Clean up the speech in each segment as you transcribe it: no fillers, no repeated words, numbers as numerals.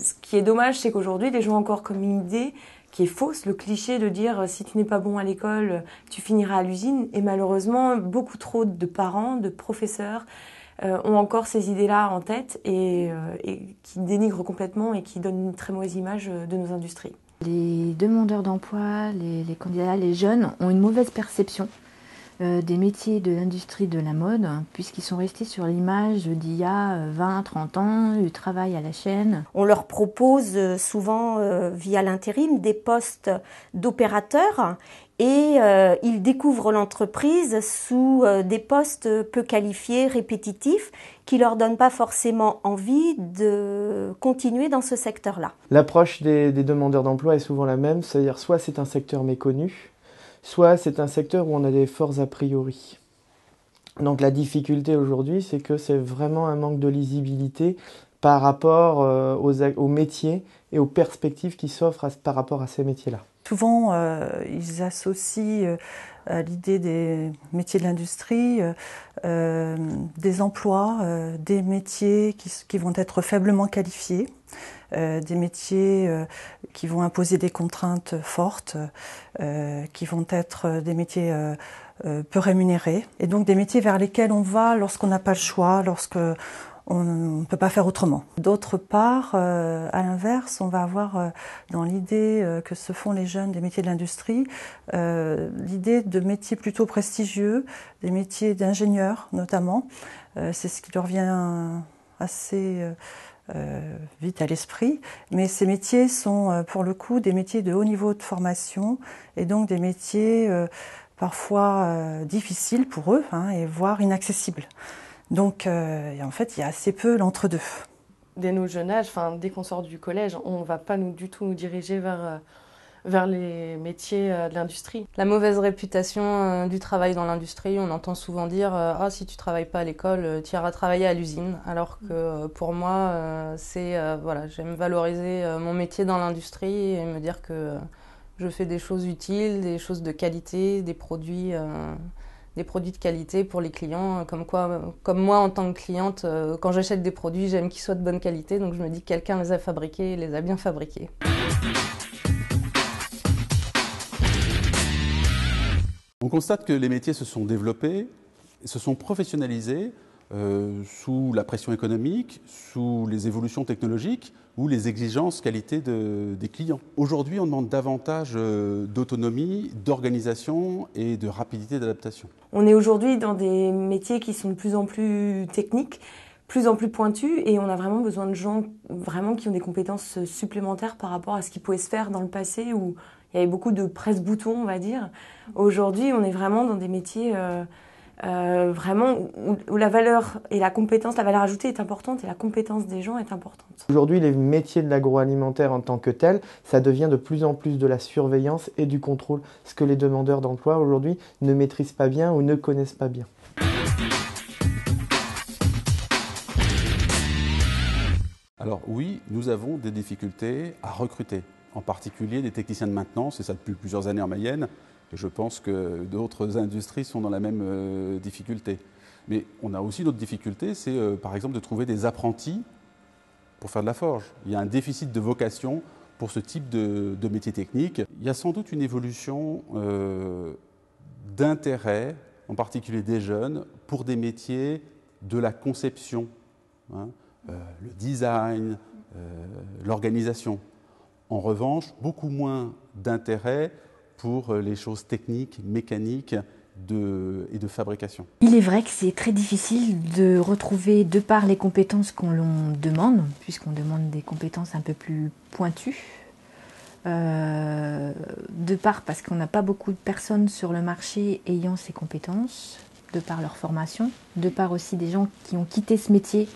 Ce qui est dommage, c'est qu'aujourd'hui, les gens ont encore comme une idée qui est fausse, le cliché de dire si tu n'es pas bon à l'école, tu finiras à l'usine. Et malheureusement, beaucoup trop de parents, de professeurs ont encore ces idées-là en tête et qui dénigrent complètement et qui donnent une très mauvaise image de nos industries. Les demandeurs d'emploi, les candidats, les jeunes ont une mauvaise perception des métiers de l'industrie de la mode, puisqu'ils sont restés sur l'image d'il y a 20-30 ans, du travail à la chaîne. On leur propose souvent via l'intérim des postes d'opérateurs et ils découvrent l'entreprise sous des postes peu qualifiés, répétitifs, qui leur donnent pas forcément envie de continuer dans ce secteur-là. L'approche des demandeurs d'emploi est souvent la même, c'est-à-dire soit c'est un secteur méconnu, soit c'est un secteur où on a des forts a priori. Donc la difficulté aujourd'hui, c'est que c'est vraiment un manque de lisibilité par rapport aux métiers et aux perspectives qui s'offrent par rapport à ces métiers-là. Souvent, ils associent à l'idée des métiers de l'industrie des emplois, des métiers qui vont être faiblement qualifiés, des métiers qui vont imposer des contraintes fortes, qui vont être des métiers peu rémunérés, et donc des métiers vers lesquels on va lorsqu'on n'a pas le choix, lorsque on ne peut pas faire autrement. D'autre part, à l'inverse, on va avoir dans l'idée que se font les jeunes des métiers de l'industrie, l'idée de métiers plutôt prestigieux, des métiers d'ingénieurs notamment. C'est ce qui leur vient assez vite à l'esprit. Mais ces métiers sont pour le coup des métiers de haut niveau de formation et donc des métiers parfois difficiles pour eux et voire inaccessibles. Donc, en fait, il y a assez peu l'entre-deux. Dès nos jeunes âges, dès qu'on sort du collège, on ne va pas du tout nous diriger vers les métiers de l'industrie. La mauvaise réputation du travail dans l'industrie, on entend souvent dire « Ah, si tu ne travailles pas à l'école, tu iras travailler à l'usine ». Alors que pour moi, j'aime valoriser mon métier dans l'industrie et me dire que je fais des choses utiles, des choses de qualité, des produits de qualité pour les clients. Comme moi, en tant que cliente, quand j'achète des produits, j'aime qu'ils soient de bonne qualité, donc je me dis que quelqu'un les a fabriqués et les a bien fabriqués. On constate que les métiers se sont développés, se sont professionnalisés sous la pression économique, sous les évolutions technologiques ou les exigences qualité des clients. Aujourd'hui, on demande davantage d'autonomie, d'organisation et de rapidité d'adaptation. On est aujourd'hui dans des métiers qui sont de plus en plus techniques, plus en plus pointus, et on a vraiment besoin de gens qui ont des compétences supplémentaires par rapport à ce qui pouvait se faire dans le passé où il y avait beaucoup de presse-boutons, on va dire. Aujourd'hui, on est vraiment dans des métiers où la valeur et la compétence, la valeur ajoutée est importante et la compétence des gens est importante. Aujourd'hui, les métiers de l'agroalimentaire en tant que tels, ça devient de plus en plus de la surveillance et du contrôle, ce que les demandeurs d'emploi aujourd'hui ne maîtrisent pas bien ou ne connaissent pas bien. Alors oui, nous avons des difficultés à recruter, en particulier des techniciens de maintenance, et ça depuis plusieurs années en Mayenne. Et je pense que d'autres industries sont dans la même difficulté. Mais on a aussi d'autres difficultés, c'est par exemple de trouver des apprentis pour faire de la forge. Il y a un déficit de vocation pour ce type de métier technique. Il y a sans doute une évolution d'intérêt, en particulier des jeunes, pour des métiers de la conception, le design, l'organisation. En revanche, beaucoup moins d'intérêt pour les choses techniques, mécaniques et de fabrication. Il est vrai que c'est très difficile de retrouver, de par les compétences qu'on demande, puisqu'on demande des compétences un peu plus pointues, de part parce qu'on n'a pas beaucoup de personnes sur le marché ayant ces compétences, de par leur formation, de part aussi des gens qui ont quitté ce métier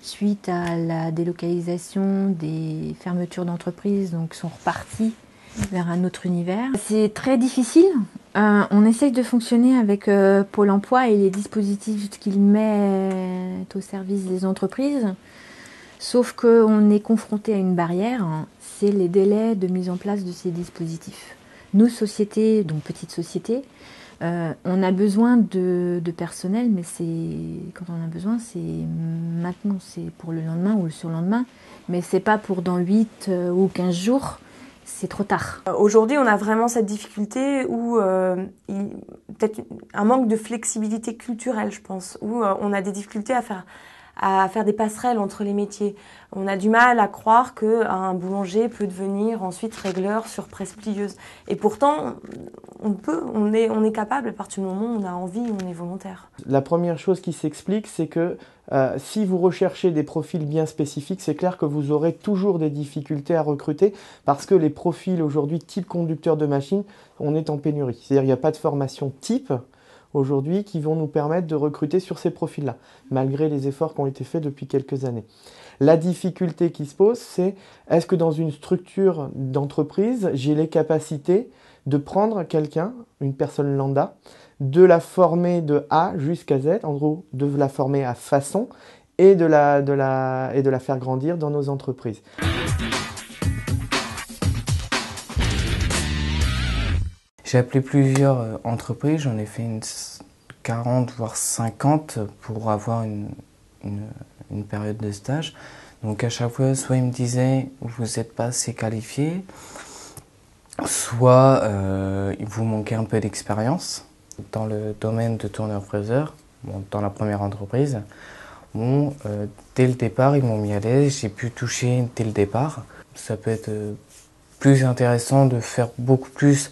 suite à la délocalisation des fermetures d'entreprises, donc sont repartis vers un autre univers. C'est très difficile. On essaye de fonctionner avec Pôle emploi et les dispositifs qu'il met au service des entreprises, sauf qu'on est confronté à une barrière, c'est les délais de mise en place de ces dispositifs. Nous, sociétés, donc petites sociétés, On a besoin de personnel, mais quand on a besoin, c'est maintenant, c'est pour le lendemain ou le surlendemain, mais c'est pas pour dans 8 ou 15 jours, c'est trop tard. Aujourd'hui, on a vraiment cette difficulté où peut-être un manque de flexibilité culturelle, je pense, où on a des difficultés à faire des passerelles entre les métiers. On a du mal à croire qu'un boulanger peut devenir ensuite régleur sur presse-plieuse. Et pourtant, on est capable à partir du moment où on a envie, on est volontaire. La première chose qui s'explique, c'est que si vous recherchez des profils bien spécifiques, c'est clair que vous aurez toujours des difficultés à recruter parce que les profils aujourd'hui type conducteur de machine, on est en pénurie. C'est-à-dire qu'il n'y a pas de formation type aujourd'hui qui vont nous permettre de recruter sur ces profils-là, malgré les efforts qui ont été faits depuis quelques années. La difficulté qui se pose, c'est est-ce que dans une structure d'entreprise, j'ai les capacités de prendre quelqu'un, une personne lambda, de la former de A jusqu'à Z, en gros, de la former à façon et de la faire grandir dans nos entreprises. J'ai appelé plusieurs entreprises, j'en ai fait 40 voire 50 pour avoir une période de stage. Donc à chaque fois, soit ils me disaient vous n'êtes pas assez qualifié, soit il vous manquait un peu d'expérience. Dans le domaine de tourneur-fraiseur, dans la première entreprise, dès le départ ils m'ont mis à l'aise, j'ai pu toucher dès le départ. Ça peut être plus intéressant de faire beaucoup plus,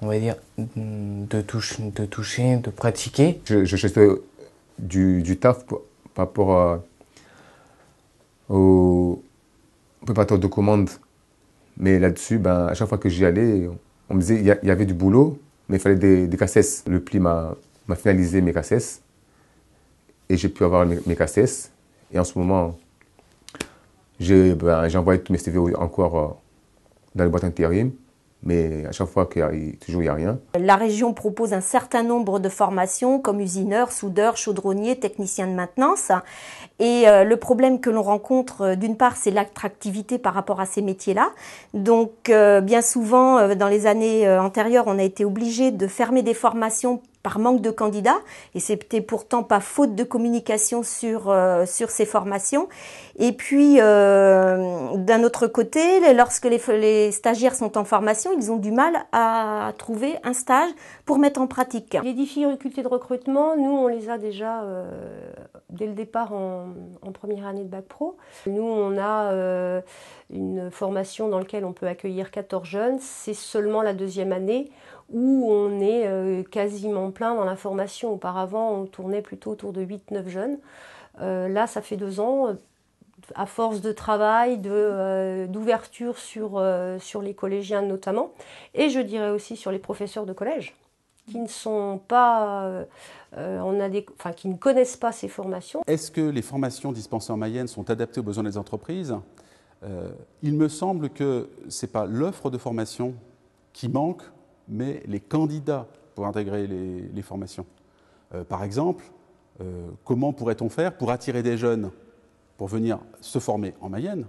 on va dire, de toucher, de pratiquer. Je cherchais du taf par rapport au préparateur de commandes. Mais là-dessus, à chaque fois que j'y allais, on me disait qu'il y avait du boulot, mais il fallait des cassettes. Le pli m'a finalisé mes cassettes et j'ai pu avoir mes cassettes. Et en ce moment, j'ai envoyé tous mes CV encore dans les boîtes intérim. Mais à chaque fois, il n'y a rien. La région propose un certain nombre de formations comme usineur, soudeur, chaudronnier, technicien de maintenance. Et le problème que l'on rencontre, d'une part, c'est l'attractivité par rapport à ces métiers-là. Donc, bien souvent, dans les années antérieures, on a été obligé de fermer des formations par manque de candidats, et c'était pourtant pas faute de communication sur ces formations. Et puis, d'un autre côté, lorsque les stagiaires sont en formation, ils ont du mal à trouver un stage pour mettre en pratique. Les difficultés de recrutement, nous, on les a déjà dès le départ en première année de Bac Pro. Nous, on a une formation dans laquelle on peut accueillir 14 jeunes. C'est seulement la deuxième année où on est quasiment plein dans la formation. Auparavant, on tournait plutôt autour de 8-9 jeunes. Là, ça fait 2 ans, à force de travail, d'ouverture sur les collégiens notamment, et je dirais aussi sur les professeurs de collège, qui ne sont pas, qui ne connaissent pas ces formations. Est-ce que les formations dispensées en Mayenne sont adaptées aux besoins des entreprises ? Il me semble que ce n'est pas l'offre de formation qui manque, mais les candidats pour intégrer les formations. Par exemple, comment pourrait-on faire pour attirer des jeunes pour venir se former en Mayenne?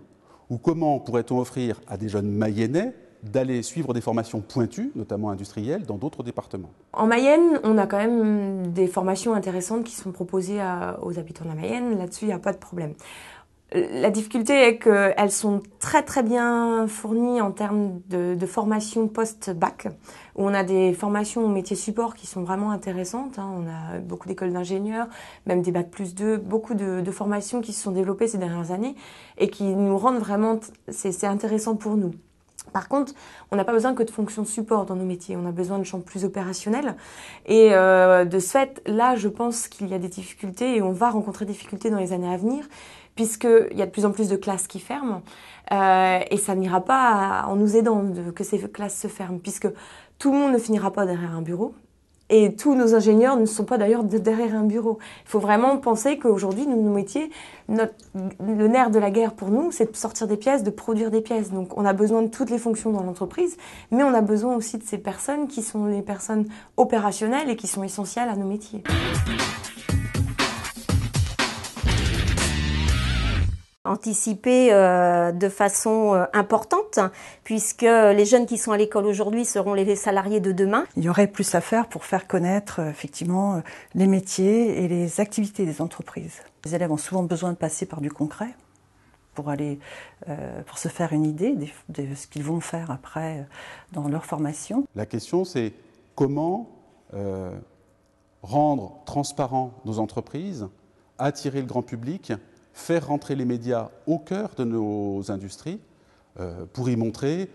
Ou comment pourrait-on offrir à des jeunes mayennais d'aller suivre des formations pointues, notamment industrielles, dans d'autres départements? En Mayenne, on a quand même des formations intéressantes qui sont proposées aux habitants de la Mayenne. Là-dessus, il n'y a pas de problème. La difficulté est qu'elles sont très très bien fournies en termes de formation post-bac, où on a des formations au métier support qui sont vraiment intéressantes. On a beaucoup d'écoles d'ingénieurs, même des bac+2, beaucoup de formations qui se sont développées ces dernières années et qui nous rendent vraiment, c'est intéressant pour nous. Par contre, on n'a pas besoin que de fonctions support dans nos métiers, on a besoin de champs plus opérationnels. Et de ce fait, là, je pense qu'il y a des difficultés et on va rencontrer des difficultés dans les années à venir, puisqu'il y a de plus en plus de classes qui ferment. Et ça n'ira pas en nous aidant que ces classes se ferment, puisque tout le monde ne finira pas derrière un bureau. Et tous nos ingénieurs ne sont pas d'ailleurs derrière un bureau. Il faut vraiment penser qu'aujourd'hui, nos métiers, le nerf de la guerre pour nous, c'est de sortir des pièces, de produire des pièces. Donc on a besoin de toutes les fonctions dans l'entreprise, mais on a besoin aussi de ces personnes qui sont les personnes opérationnelles et qui sont essentielles à nos métiers. anticiper de façon importante, puisque les jeunes qui sont à l'école aujourd'hui seront les salariés de demain. Il y aurait plus à faire pour faire connaître effectivement les métiers et les activités des entreprises. Les élèves ont souvent besoin de passer par du concret pour se faire une idée de ce qu'ils vont faire après dans leur formation. La question, c'est comment rendre transparent nos entreprises, attirer le grand public, faire rentrer les médias au cœur de nos industries pour y montrer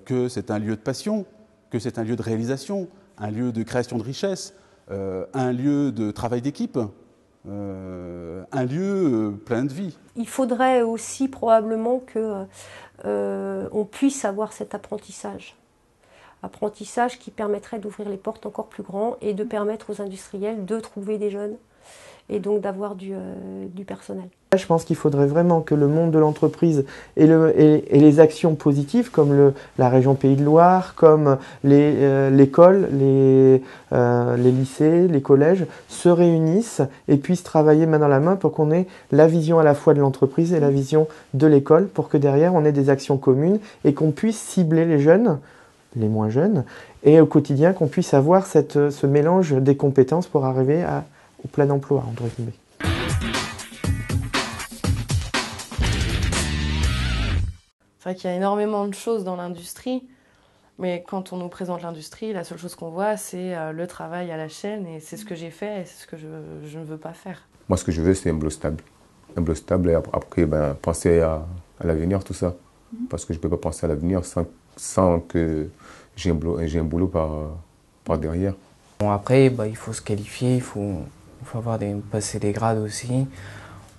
que c'est un lieu de passion, que c'est un lieu de réalisation, un lieu de création de richesse, un lieu de travail d'équipe, un lieu plein de vie. Il faudrait aussi probablement que on puisse avoir cet apprentissage qui permettrait d'ouvrir les portes encore plus grand et de permettre aux industriels de trouver des jeunes et donc d'avoir du personnel. Je pense qu'il faudrait vraiment que le monde de l'entreprise et les actions positives comme la région Pays de Loire, comme l'école, les lycées, les collèges se réunissent et puissent travailler main dans la main pour qu'on ait la vision à la fois de l'entreprise et la vision de l'école pour que derrière on ait des actions communes et qu'on puisse cibler les jeunes, les moins jeunes, et au quotidien qu'on puisse avoir ce mélange des compétences pour arriver au plein emploi, entre guillemets. C'est vrai qu'il y a énormément de choses dans l'industrie, mais quand on nous présente l'industrie, la seule chose qu'on voit, c'est le travail à la chaîne, et c'est ce que j'ai fait, et c'est ce que je ne veux pas faire. Moi, ce que je veux, c'est un boulot stable. Un boulot stable, et après, penser à l'avenir, tout ça. Parce que je ne peux pas penser à l'avenir sans que j'ai un boulot par derrière. Bon, après, il faut se qualifier, il faut passer des grades aussi.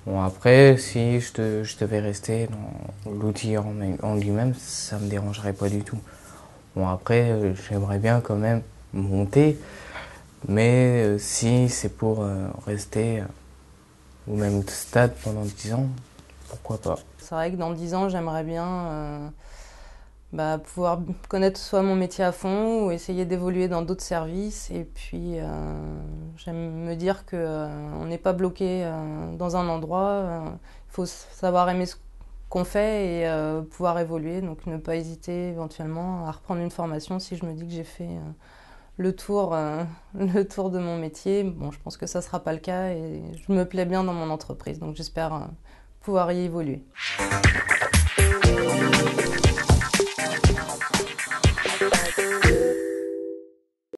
Bon, après, si je devais rester dans l'outil en lui-même, ça ne me dérangerait pas du tout. Bon, après, j'aimerais bien quand même monter, mais si c'est pour rester au même stade pendant 10 ans, pourquoi pas. C'est vrai que dans 10 ans, j'aimerais bien pouvoir connaître soit mon métier à fond ou essayer d'évoluer dans d'autres services. Et puis, j'aime me dire qu'on n'est pas bloqué dans un endroit. Il faut savoir aimer ce qu'on fait et pouvoir évoluer. Donc, ne pas hésiter éventuellement à reprendre une formation si je me dis que j'ai fait le tour de mon métier. Bon, je pense que ça ne sera pas le cas et je me plais bien dans mon entreprise. Donc, j'espère pouvoir y évoluer.